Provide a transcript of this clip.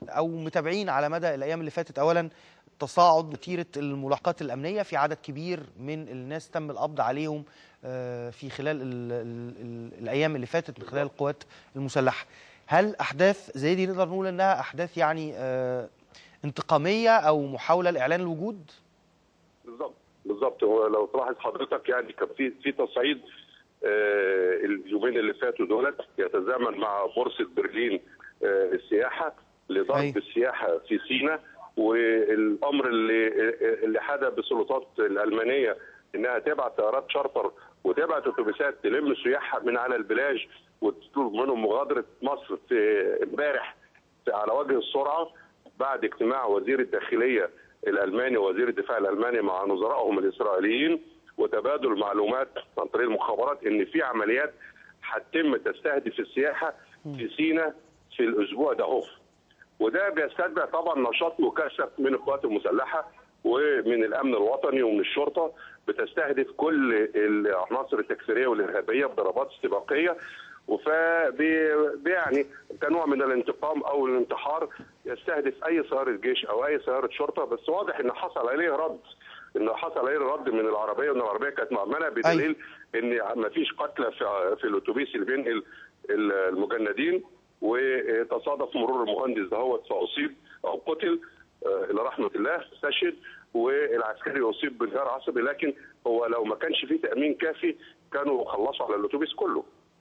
أو متابعين على مدى الأيام اللي فاتت أولا تصاعد وتيرة الملاحقات الأمنية في عدد كبير من الناس تم القبض عليهم في خلال الأيام اللي فاتت من خلال القوات المسلحة. هل أحداث زي دي نقدر نقول أنها أحداث يعني انتقامية أو محاولة لإعلان الوجود؟ بالظبط. هو لو تلاحظ حضرتك يعني كان في تصعيد اليومين اللي فاتوا دولت يتزامن مع بورصة برلين السياحة لضرب السياحة في سيناء، والامر اللي حدث بالسلطات الالمانيه انها تبعت طيارات شارتر وتبعت اتوبيسات تلم سياحها من على البلاج وتطلب منهم مغادره مصر في امبارح على وجه السرعه بعد اجتماع وزير الداخليه الالماني ووزير الدفاع الالماني مع نظرائهم الاسرائيليين وتبادل معلومات عن طريق المخابرات ان في عمليات هتتم تستهدف السياحه في سيناء في الاسبوع ده. وده بيستتبع طبعا نشاط مكثف من القوات المسلحه ومن الامن الوطني ومن الشرطه بتستهدف كل العناصر التكفيريه والارهابيه بضربات استباقيه، يعني كنوع من الانتقام او الانتحار يستهدف اي سياره جيش او اي سياره شرطه. بس واضح ان حصل عليه رد من العربيه، وان العربيه كانت مؤمنه بدليل ان ما فيش قتلى في الاتوبيس اللي بينقل المجندين، وتصادف مرور المهندس دهوت فاصيب او قتل الى رحمه الله استشهد، والعسكري اصيب بانهيار عصبي. لكن هو لو ما كانش فيه تامين كافي كانوا خلصوا على الاتوبيس كله.